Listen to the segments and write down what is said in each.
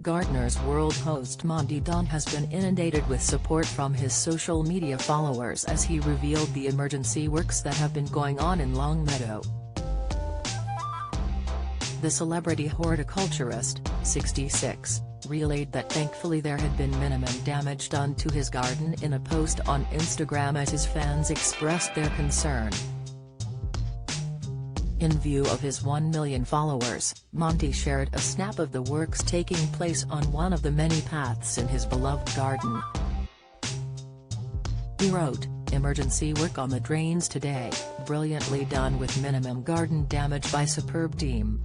Gardener's World host Monty has been inundated with support from his social media followers as he revealed the emergency works that have been going on in Longmeadow. The celebrity horticulturist, 66, relayed that thankfully there had been minimum damage done to his garden in a post on Instagram as his fans expressed their concern. In view of his 1 million followers, Monty shared a snap of the works taking place on one of the many paths in his beloved garden. He wrote, "Emergency work on the drains today, brilliantly done with minimum garden damage by superb team."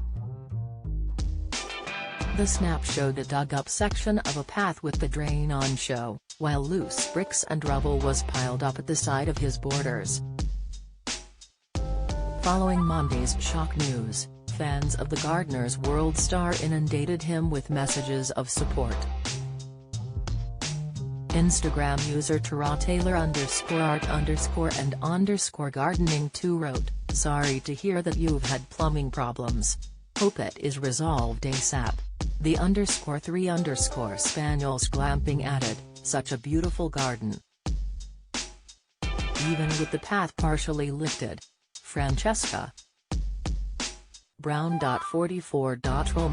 The snap showed a dug-up section of a path with the drain on show, while loose bricks and rubble was piled up at the side of his borders. Following Monty's shock news, fans of the Gardener's World star inundated him with messages of support. Instagram user Taylor_art_and_gardening2 wrote, "Sorry to hear that you've had plumbing problems. Hope it is resolved ASAP." The _3_ Spaniels glamping added, "Such a beautiful garden." Even with the path partially lifted. Francesca Brown.44.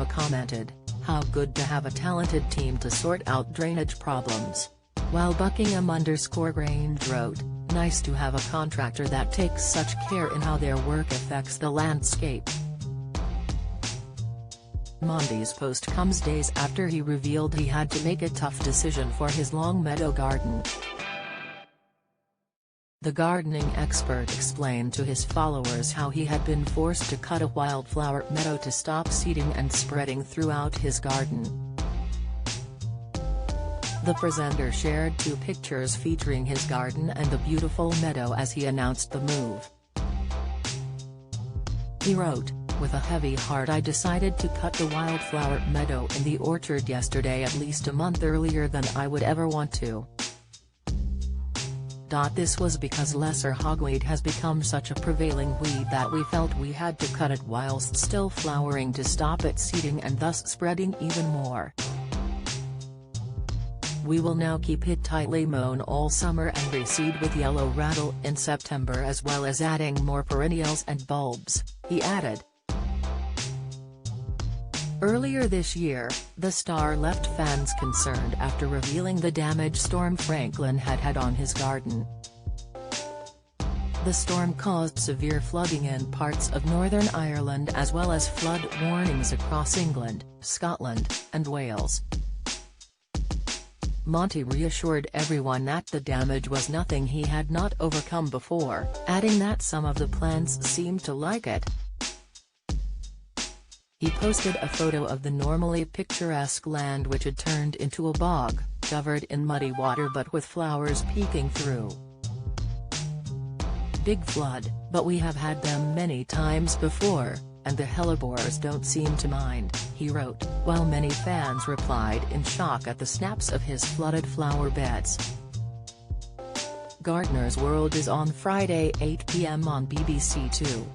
commented, "How good to have a talented team to sort out drainage problems." While Buckingham_Grange wrote, "Nice to have a contractor that takes such care in how their work affects the landscape." Monty's post comes days after he revealed he had to make a tough decision for his Longmeadow garden. The gardening expert explained to his followers how he had been forced to cut a wildflower meadow to stop seeding and spreading throughout his garden. The presenter shared 2 pictures featuring his garden and the beautiful meadow as he announced the move. He wrote, "With a heavy heart I decided to cut the wildflower meadow in the orchard yesterday at least a month earlier than I would ever want to. This was because lesser hogweed has become such a prevailing weed that we felt we had to cut it whilst still flowering to stop it seeding and thus spreading even more. We will now keep it tightly mown all summer and reseed with yellow rattle in September as well as adding more perennials and bulbs," he added. Earlier this year, the star left fans concerned after revealing the damage Storm Franklin had had on his garden. The storm caused severe flooding in parts of Northern Ireland as well as flood warnings across England, Scotland, and Wales. Monty reassured everyone that the damage was nothing he had not overcome before, adding that some of the plants seemed to like it. He posted a photo of the normally picturesque land which had turned into a bog, covered in muddy water but with flowers peeking through. "Big flood, but we have had them many times before, and the hellebores don't seem to mind," he wrote, while many fans replied in shock at the snaps of his flooded flower beds. Gardener's World is on Friday 8 p.m. on BBC 2.